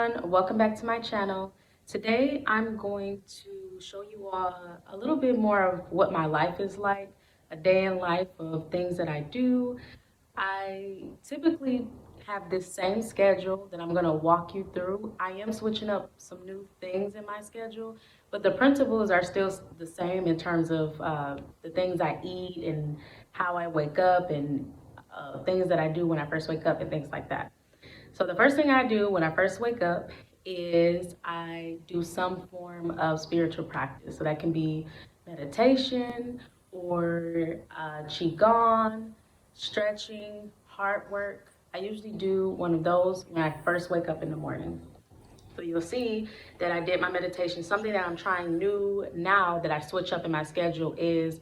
everyone, welcome back to my channel. Today I'm going to show you all a little bit more of what my life is like, a day in life of things that I do. I typically have this same schedule that I'm going to walk you through. I am switching up some new things in my schedule, but the principles are still the same in terms of the things I eat and how I wake up and things that I do when I first wake up and things like that. So the first thing I do when I first wake up is I do some form of spiritual practice. So that can be meditation or qigong, stretching, heart work. I usually do one of those when I first wake up in the morning. So you'll see that I did my meditation. Something that I'm trying new now that I switch up in my schedule is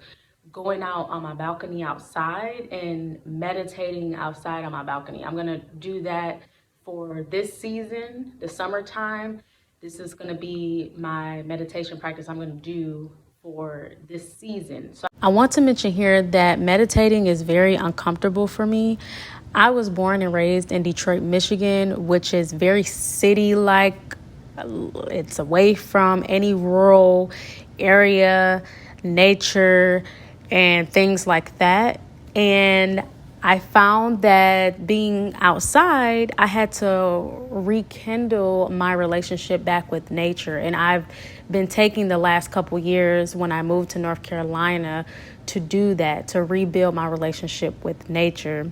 going out on my balcony outside and meditating outside on my balcony. I'm gonna do that for this season, the summertime. This is gonna be my meditation practice I'm gonna do for this season. So I want to mention here that meditating is very uncomfortable for me. I was born and raised in Detroit, Michigan, which is very city-like. It's away from any rural area, nature, and things like that. And I found that being outside, I had to rekindle my relationship back with nature. And I've been taking the last couple years when I moved to North Carolina to do that, to rebuild my relationship with nature.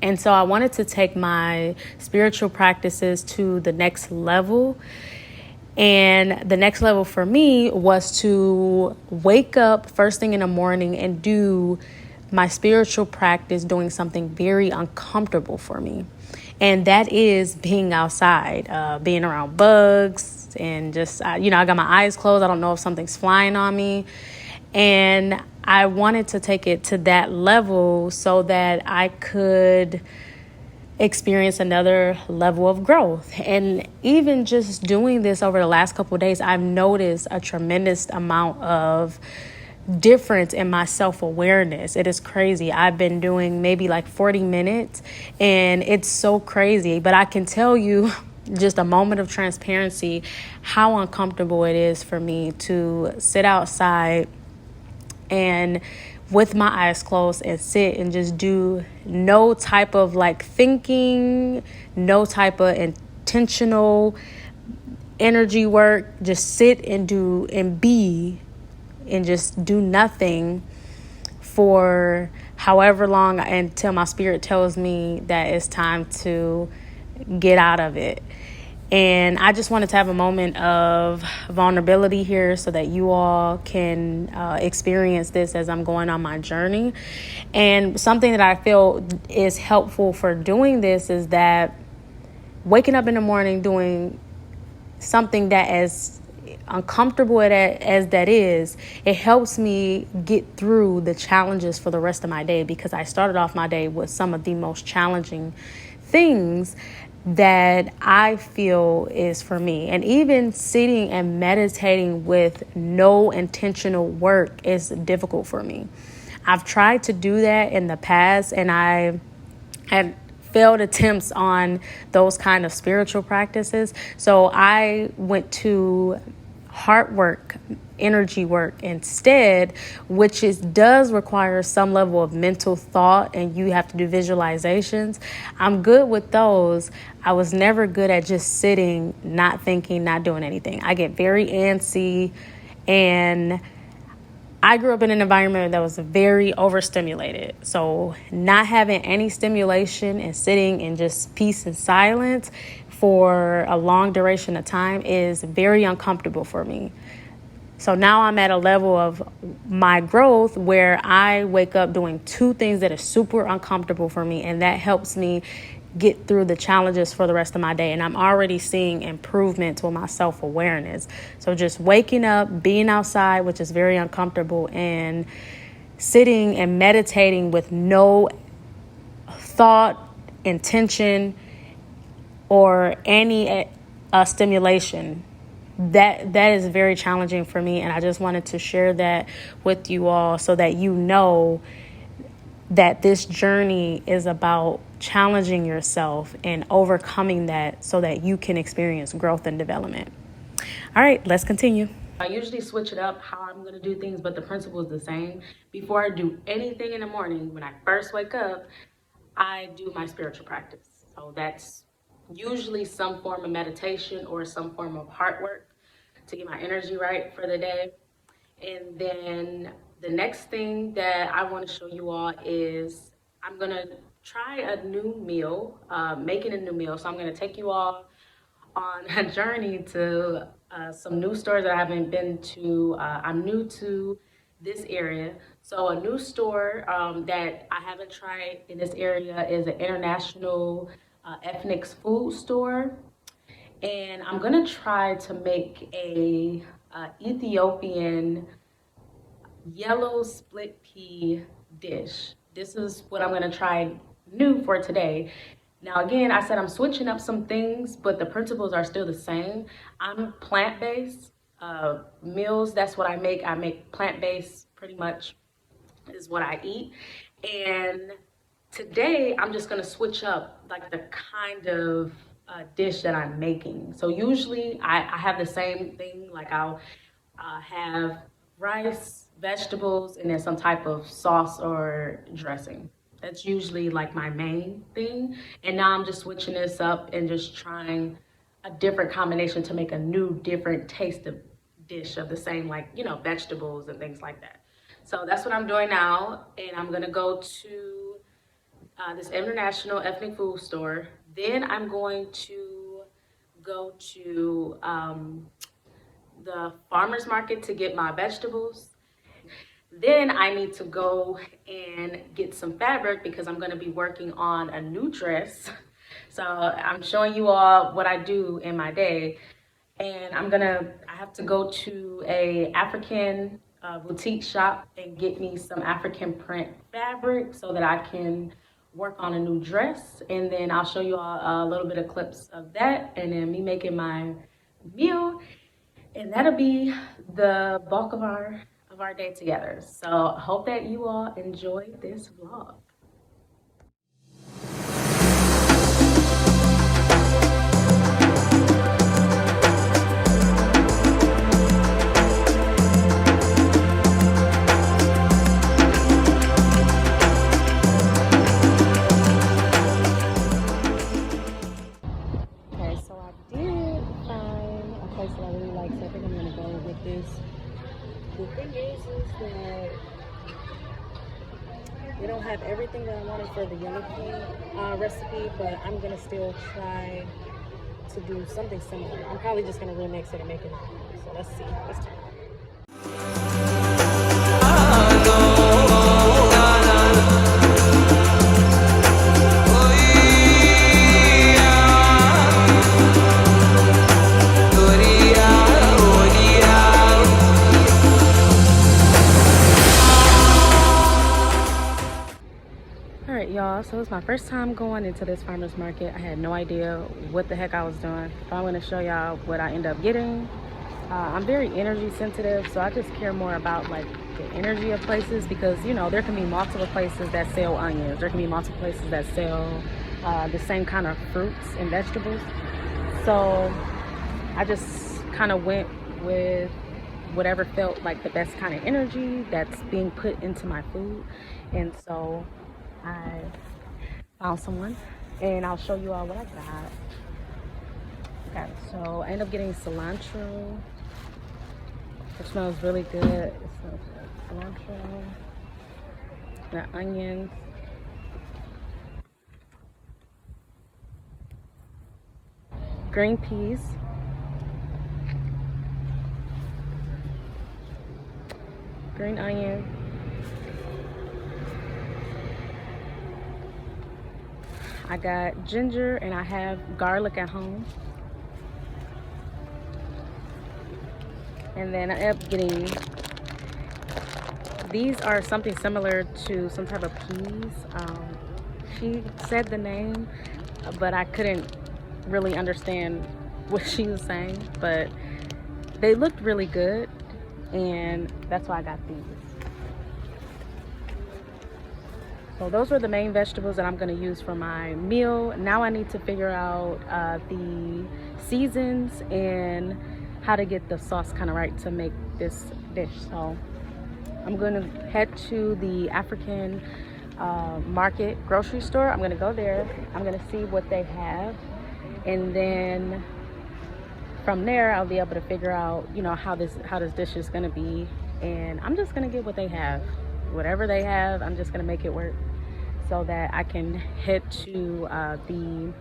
And so I wanted to take my spiritual practices to the next level. And the next level for me was to wake up first thing in the morning and do my spiritual practice doing something very uncomfortable for me. And that is being outside, being around bugs and just, I got my eyes closed. I don't know if something's flying on me. And I wanted to take it to that level so that I could experience another level of growth. And even just doing this over the last couple of days, I've noticed a tremendous amount of difference in my self-awareness. It is crazy. I've been doing maybe like 40 minutes and it's so crazy, but I can tell you just a moment of transparency, how uncomfortable it is for me to sit outside and with my eyes closed and sit and just do no type of like thinking, no type of intentional energy work, just sit and do and be and just do nothing for however long until my spirit tells me that it's time to get out of it. And I just wanted to have a moment of vulnerability here so that you all can experience this as I'm going on my journey. And something that I feel is helpful for doing this is that waking up in the morning doing something that as uncomfortable as that is, it helps me get through the challenges for the rest of my day, because I started off my day with some of the most challenging things that I feel is for me. And even sitting and meditating with no intentional work is difficult for me. I've tried to do that in the past, and I had failed attempts on those kind of spiritual practices. So I went to heart work, energy work instead, which does require some level of mental thought, and you have to do visualizations. I'm good with those. I was never good at just sitting, not thinking, not doing anything. I get very antsy, and I grew up in an environment that was very overstimulated. So not having any stimulation and sitting in just peace and silence for a long duration of time is very uncomfortable for me. So now I'm at a level of my growth where I wake up doing two things that are super uncomfortable for me, and that helps me get through the challenges for the rest of my day. And I'm already seeing improvements with my self-awareness. So just waking up, being outside, which is very uncomfortable, and sitting and meditating with no thought, intention, or any stimulation, that is very challenging for me. And I just wanted to share that with you all so that you know that this journey is about challenging yourself and overcoming that so that you can experience growth and development. All right, let's continue. I usually switch it up how I'm gonna do things, but the principle is the same. Before I do anything in the morning, when I first wake up, I do my spiritual practice. So that's usually some form of meditation or some form of heart work to get my energy right for the day. And then the next thing that I want to show you all is I'm gonna try a new meal, making a new meal. So I'm gonna take you all on a journey to some new stores that I haven't been to. I'm new to this area. So a new store that I haven't tried in this area is an international ethnic food store. And I'm gonna try to make a Ethiopian yellow split pea dish. This is what I'm gonna try new for today. Now again, I said I'm switching up some things, but the principles are still the same. I'm plant-based meals, that's what I make. I make plant-based pretty much is what I eat. And today I'm just gonna switch up like the kind of dish that I'm making. So usually I have the same thing, like I'll have rice, vegetables, and then some type of sauce or dressing. That's usually like my main thing. And now I'm just switching this up and just trying a different combination to make a new, different taste of dish of the same, like, you know, vegetables and things like that. So that's what I'm doing now. And I'm gonna go to this international ethnic food store. Then I'm going to go to the farmer's market to get my vegetables. Then I need to go and get some fabric because I'm going to be working on a new dress. So I'm showing you all what I do in my day. And I have to go to a African boutique shop and get me some African print fabric so that I can work on a new dress. And then I'll show you all a little bit of clips of that and then me making my meal. And that'll be the bulk of our day together. So I hope that you all enjoy this vlog. Okay, so I did find a place that I really like, so I think I'm gonna go with this. The thing is that they don't have everything that I wanted for the yellow pea recipe, but I'm gonna still try to do something similar. I'm probably just gonna remix it and make it. So let's see. Let's try. Y'all, so it's my first time going into this farmer's market. I had no idea what the heck I was doing. I'm going to show y'all what I end up getting. I'm very energy sensitive, so I just care more about like the energy of places because, you know, there can be multiple places that sell onions. There can be multiple places that sell the same kind of fruits and vegetables. So I just kind of went with whatever felt like the best kind of energy that's being put into my food. And so I found someone and I'll show you all what I got. Okay, so I ended up getting cilantro. It smells really good. It smells like cilantro, the onions, green peas, green onion, I got ginger, and I have garlic at home. And then I ended up getting, these are something similar to some type of peas. She said the name, but I couldn't really understand what she was saying, but they looked really good, and that's why I got these. So those were the main vegetables that I'm going to use for my meal. Now I need to figure out the seasons and how to get the sauce kind of right to make this dish. So I'm going to head to the African market grocery store. I'm going to go there. I'm going to see what they have, and then from there I'll be able to figure out, you know, how this dish is going to be. And I'm just going to get what they have. Whatever they have, I'm just going to make it work so that I can head to the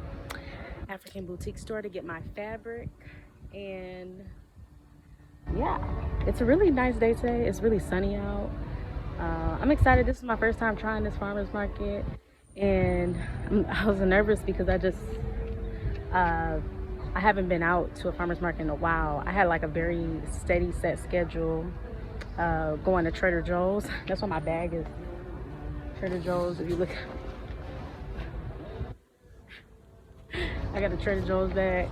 African boutique store to get my fabric. And yeah, it's a really nice day today. It's really sunny out. I'm excited. This is my first time trying this farmer's market, and I was nervous because I haven't been out to a farmer's market in a while. I had like a very steady set schedule going to Trader Joe's. That's why my bag is Trader Joe's. If you look, I got a Trader Joe's bag,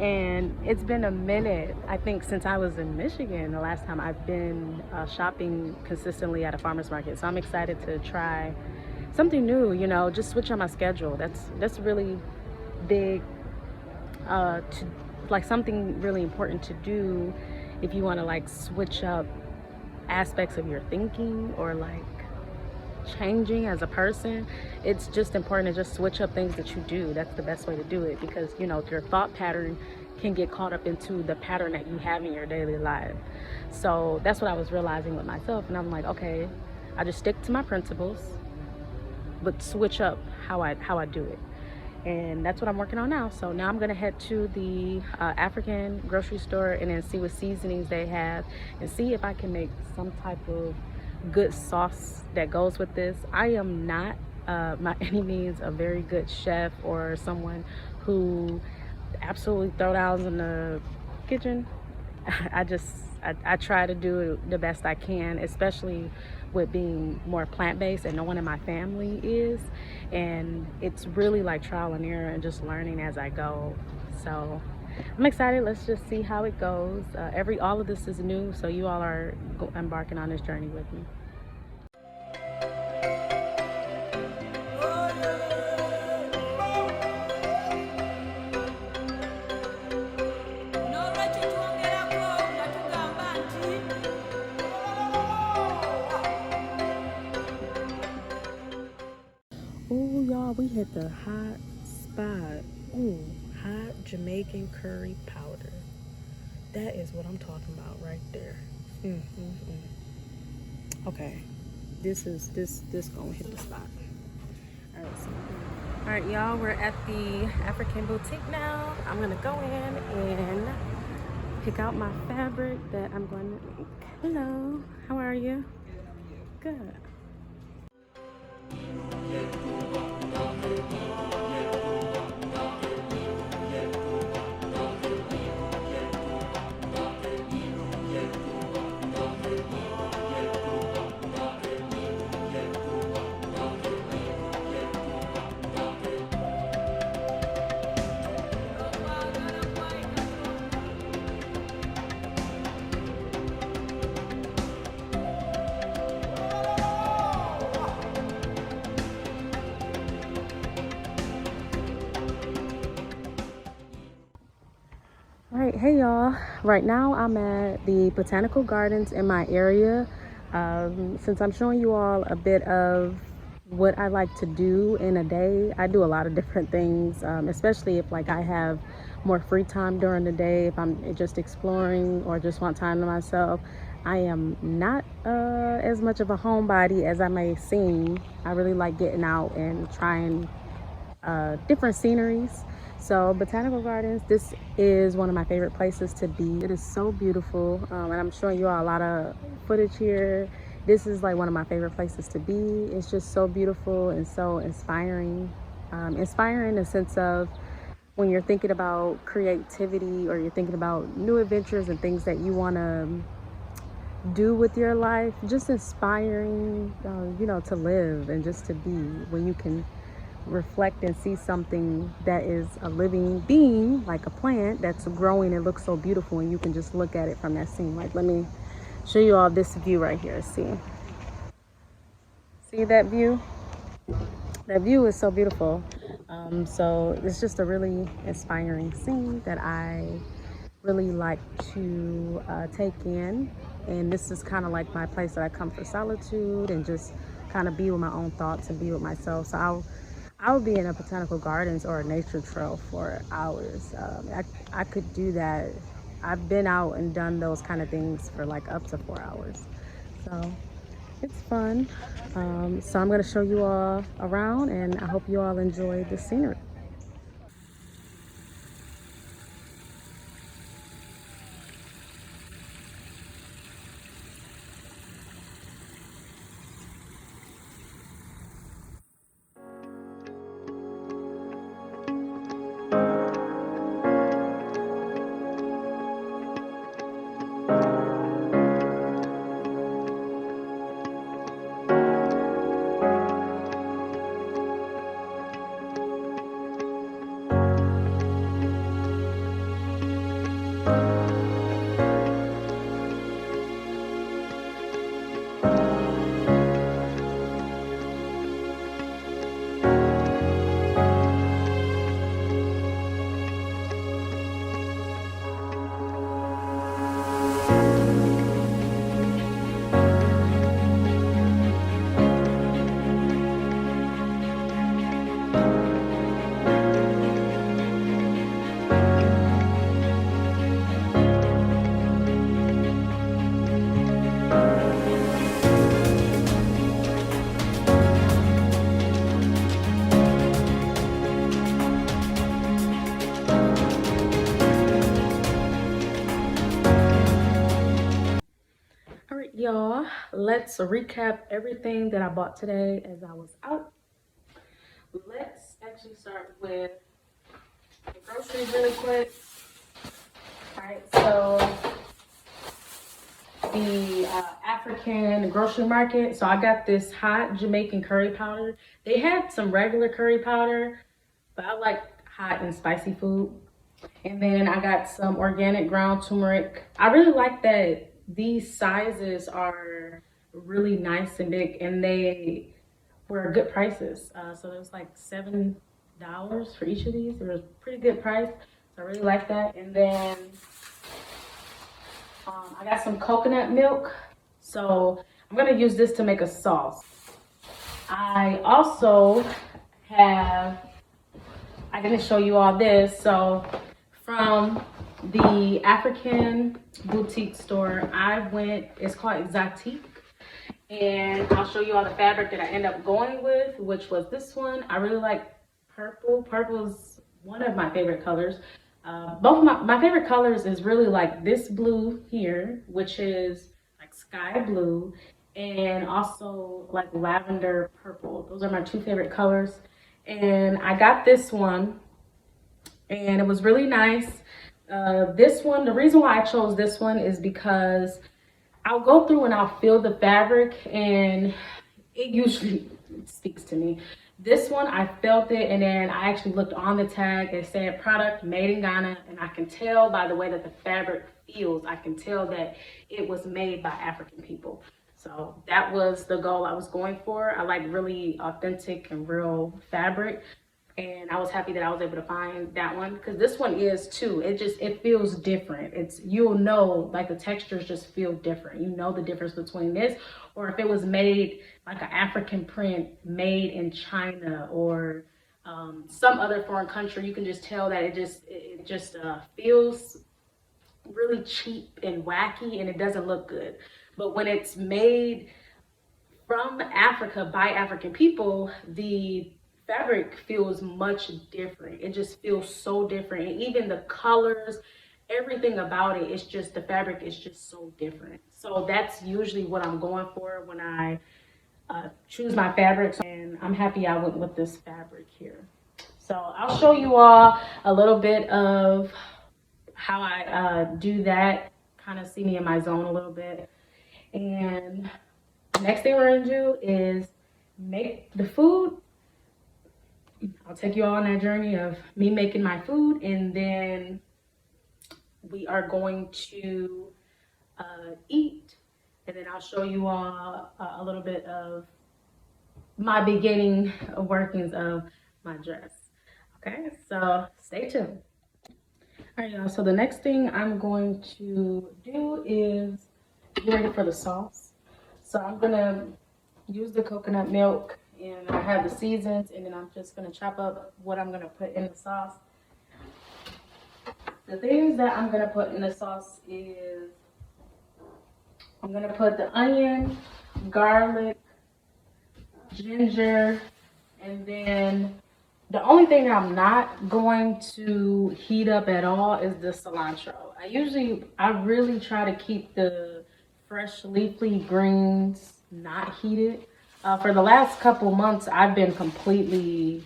and it's been a minute, I think, since I was in Michigan the last time I've been shopping consistently at a farmer's market. So I'm excited to try something new, you know, just switch on my schedule. That's really big, to like something really important to do if you want to like switch up aspects of your thinking or like changing as a person. It's just important to just switch up things that you do. That's the best way to do it, because you know your thought pattern can get caught up into the pattern that you have in your daily life. So that's what I was realizing with myself, and I'm like, okay, I just stick to my principles but switch up how I do it. And that's what I'm working on now. So now I'm gonna head to the African grocery store and then see what seasonings they have and see if I can make some type of good sauce that goes with this. I am not by any means a very good chef or someone who absolutely throw down in the kitchen. I try to do it the best I can, especially with being more plant-based and no one in my family is. And it's really like trial and error and just learning as I go. So I'm excited. Let's just see how it goes. All of this is new, so you all are embarking on this journey with me. Oh, y'all, we hit the hot spot. Ooh, hot Jamaican curry powder. That is what I'm talking about right there. Okay, this gonna hit the spot. All right, y'all, we're at the African boutique now. I'm gonna go in and pick out my fabric that I'm going to make. Hello, how are you? Good. All right, hey y'all. Right now I'm at the botanical gardens in my area. Since I'm showing you all a bit of what I like to do in a day, I do a lot of different things, especially if like I have more free time during the day, if I'm just exploring or just want time to myself. I am not as much of a homebody as I may seem. I really like getting out and trying different sceneries. So botanical gardens, this is one of my favorite places to be. It is so beautiful, and I'm showing you all a lot of footage here. This is like one of my favorite places to be. It's just so beautiful and so inspiring. Inspiring in the sense of when you're thinking about creativity or you're thinking about new adventures and things that you want to do with your life. Just inspiring, you know, to live and just to be, when you can reflect and see something that is a living being, like a plant that's growing and looks so beautiful, and you can just look at it from that scene. Like, let me show you all this view right here. See that view? That view is so beautiful. So it's just a really inspiring scene that I really like to take in. And this is kind of like my place that I come for solitude and just kind of be with my own thoughts and be with myself. So I'll be in a botanical gardens or a nature trail for hours. I could do that. I've been out and done those kind of things for like up to 4 hours. So it's fun. So I'm going to show you all around, and I hope you all enjoy the scenery. All right, y'all, let's recap everything that I bought today as I was out. Let's actually start with the groceries really quick. All right, so the African grocery market. So I got this hot Jamaican curry powder. They had some regular curry powder, but I like hot and spicy food. And then I got some organic ground turmeric. I really like that these sizes are really nice and big, and they were good prices. So it was like $7 for each of these. It was a pretty good price. So I really like that. And then I got some coconut milk. So I'm gonna use this to make a sauce. I also have, I didn't show you all this. So from the African boutique store, I went, it's called Exotique. And I'll show you all the fabric that I end up going with, which was this one. I really like purple. Purple is one of my favorite colors. Both of my favorite colors is really like this blue here, which is like sky blue, and also like lavender purple. Those are my two favorite colors. And I got this one, and it was really nice. This one, the reason why I chose this one is because I'll go through and I'll feel the fabric, and it usually speaks to me. This one, I felt it, and then I actually looked on the tag. It said product made in Ghana, and I can tell by the way that the fabric feels, I can tell that it was made by African people. So that was the goal I was going for. I like really authentic and real fabric, and I was happy that I was able to find that one, because this one is too. It feels different. It's, you'll know, like the textures just feel different. You know the difference between this, or if it was made like an African print made in China, or some other foreign country. You can just tell that it just feels really cheap and wacky, and it doesn't look good. But when it's made from Africa by African people, the fabric feels much different. It just feels so different. And even the colors, everything about it, it's just, the fabric is just so different. So that's usually what I'm going for when I choose my fabrics. And I'm happy I went with this fabric here. So I'll show you all a little bit of how I do that, kind of see me in my zone a little bit. And next thing we're gonna do is make the food. I'll take you all on that journey of me making my food, and then we are going to eat, and then I'll show you all a little bit of my beginning workings of my dress. Okay, so stay tuned. All right, y'all. So the next thing I'm going to do is get ready for the sauce. So I'm gonna use the coconut milk, and I have the seasons, and then I'm just gonna chop up what I'm gonna put in the sauce. The things that I'm gonna put in the sauce is I'm gonna put the onion, garlic, ginger, and then the only thing I'm not going to heat up at all is the cilantro. I really try to keep the fresh leafy greens not heated. For the last couple months, I've been completely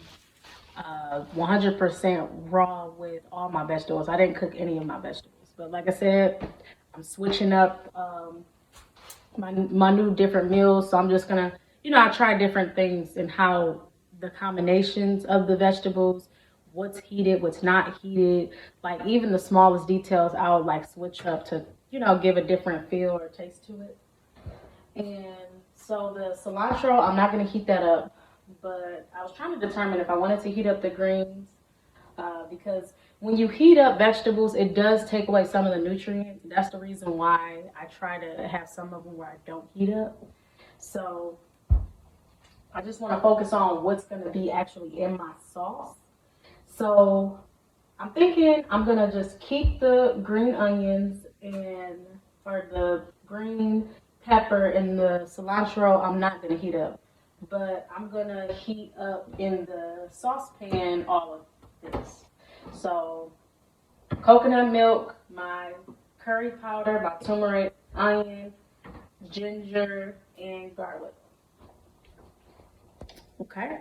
100% raw with all my vegetables. I didn't cook any of my vegetables. But like I said, I'm switching up my new different meals. So I'm just gonna, I try different things and how the combinations of the vegetables, what's heated, what's not heated, like even the smallest details, I'll like switch up to, give a different feel or taste to it. And so the cilantro, I'm not gonna heat that up, but I was trying to determine if I wanted to heat up the greens because when you heat up vegetables, it does take away some of the nutrients. That's the reason why I try to have some of them where I don't heat up. So I just want to focus on what's going to be actually in my sauce. So I'm thinking I'm going to just keep the green onions and or the green pepper and the cilantro. I'm not going to heat up, but I'm going to heat up in the saucepan all of this. So coconut milk, my curry powder, my turmeric, onion, ginger, and garlic. Okay.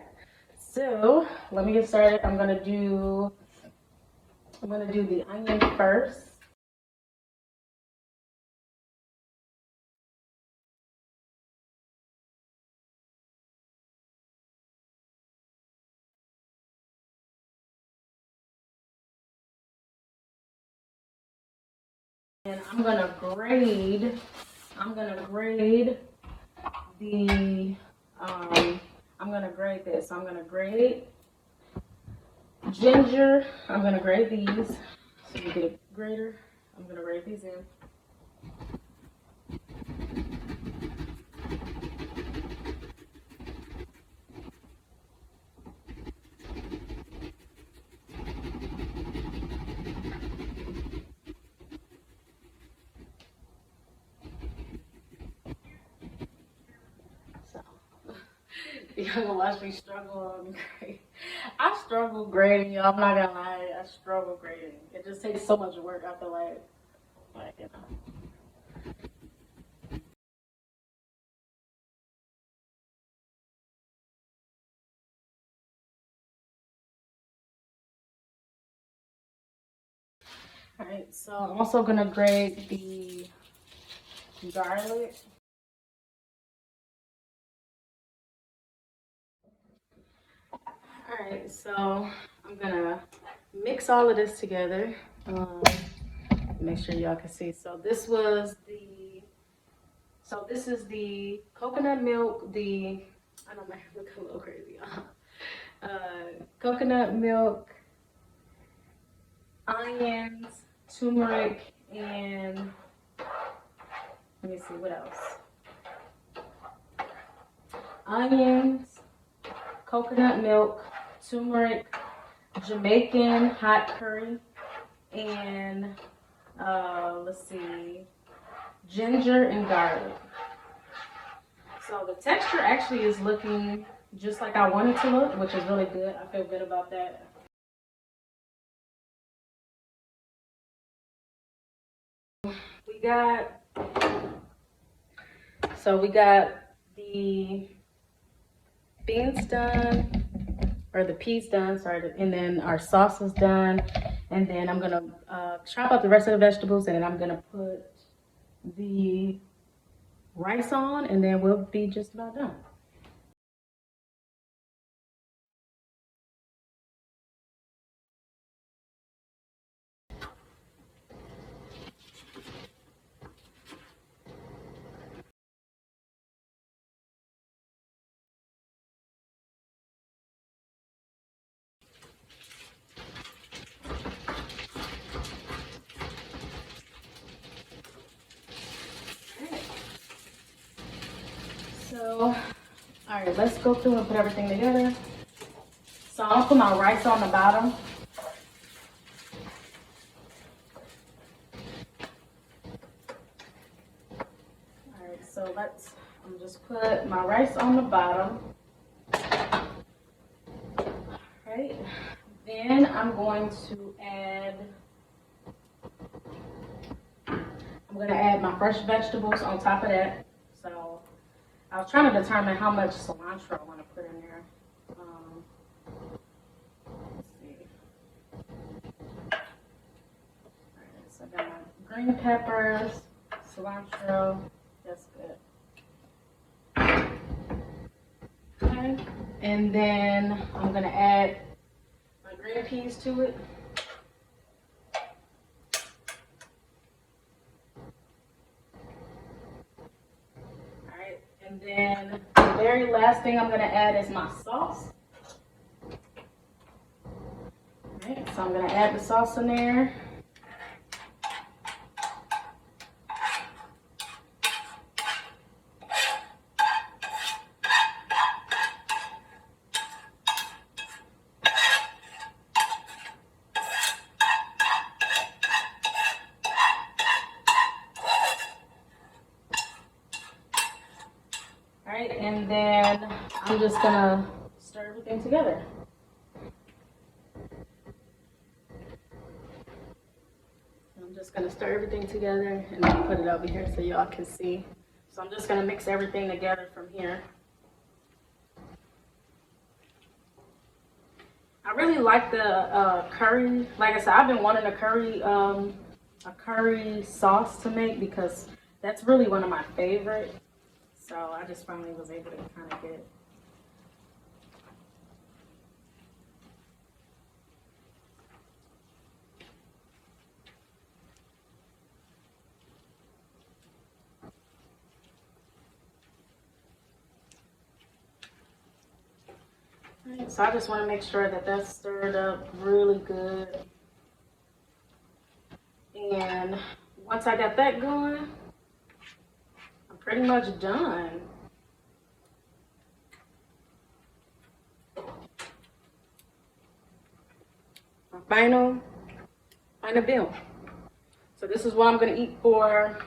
So let me get started. I'm gonna do the onion first. And I'm gonna grade the I'm gonna grade this. So I'm gonna grade ginger. I'm gonna grade these. So you get a grater. I'm gonna grade these in. So you're gonna watch me struggle on grade. I struggle grading, y'all. I'm not gonna lie. I struggle grading. It just takes so much work. I feel like. All right. So I'm also gonna grade the garlic. All right. So I'm gonna mix all of this together. Make sure y'all can see. So this is the coconut milk. I don't know, I look a little crazy, y'all. Coconut milk, onions, turmeric, and let me see what else. Onions, coconut milk, turmeric, Jamaican hot curry, and let's see, ginger and garlic. So the texture actually is looking just like I want it to look, which is really good. I feel good about that. We got we got the beans done, or the peas done, sorry, and then our sauce is done. And then I'm gonna chop up the rest of the vegetables, and then I'm gonna put the rice on, and then we'll be just about done. all right, let's go through and put everything together. So I'm gonna put my rice on the bottom. All right, so I'm just put my rice on the bottom. All right, then I'm going to add my fresh vegetables on top of that. So I was trying to determine how much cilantro I want to put in there. Let's see. All right, so I got my green peppers, cilantro. That's good. Okay, and then I'm gonna add my green peas to it. All right, and then the very last thing I'm gonna add is my sauce. All right, so I'm gonna add the sauce in there. All right, and then I'm just gonna stir everything together. I'm just gonna stir everything together and then put it over here so y'all can see. So I'm just gonna mix everything together from here. I really like the curry. Like I said, I've been wanting a curry sauce to make because that's really one of my favorites. So I just finally was able to kind of get it. Right, so I just want to make sure that that's stirred up really good. And once I got that going, I'm pretty much done. My final bill. So this is what I'm gonna eat for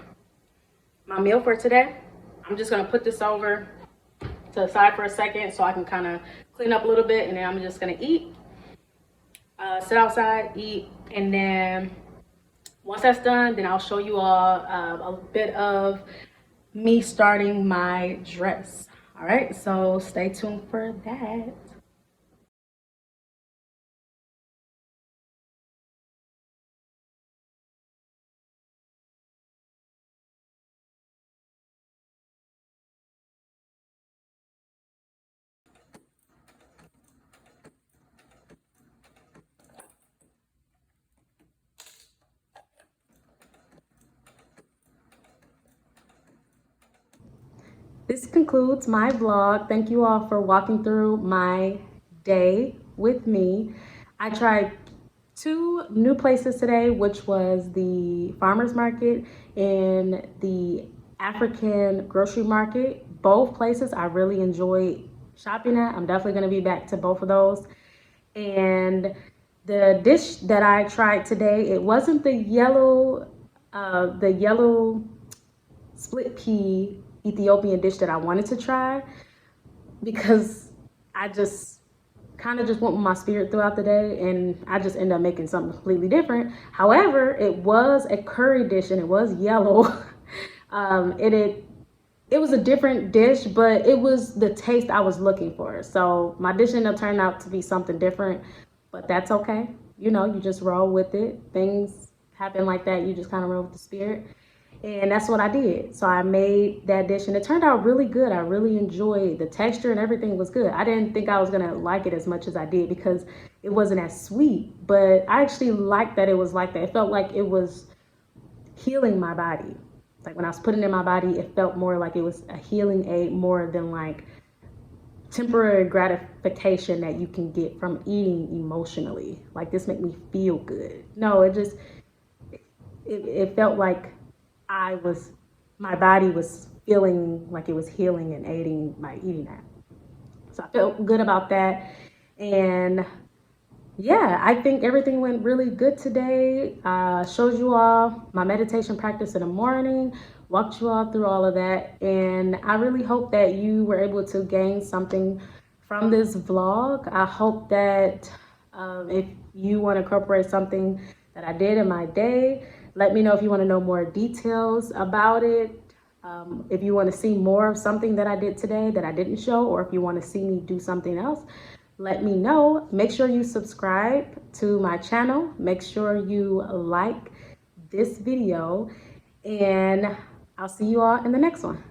my meal for today. I'm just gonna put this over to the side for a second so I can kind of clean up a little bit, and then I'm just gonna eat, sit outside, eat, and then once that's done, then I'll show you all a bit of me starting my dress. All right, so stay tuned for that. This concludes my vlog. Thank you all for walking through my day with me. I tried 2 new places today, which was the farmers market and the African grocery market. Both places I really enjoyed shopping at. I'm definitely going to be back to both of those. And the dish that I tried today, it wasn't the yellow split pea Ethiopian dish that I wanted to try, because I just kind of just went with my spirit throughout the day, and I just ended up making something completely different. However, it was a curry dish and it was yellow. It was a different dish, but it was the taste I was looking for. So my dish ended up turning out to be something different, but that's okay. You know, you just roll with it. Things happen like that. You just kind of roll with the spirit. And that's what I did. So I made that dish and it turned out really good. I really enjoyed the texture and everything was good. I didn't think I was gonna like it as much as I did because it wasn't as sweet, but I actually liked that it was like that. It felt like it was healing my body. Like when I was putting it in my body, it felt more like it was a healing aid more than like temporary gratification that you can get from eating emotionally. Like this made me feel good. No, it felt like my body was feeling like it was healing and aiding my eating that. So I felt good about that. And yeah, I think everything went really good today. Showed you all my meditation practice in the morning, walked you all through all of that. And I really hope that you were able to gain something from this vlog. I hope that if you want to incorporate something that I did in my day, let me know if you want to know more details about it. If you want to see more of something that I did today that I didn't show, or if you want to see me do something else, let me know. Make sure you subscribe to my channel. Make sure you like this video, and I'll see you all in the next one.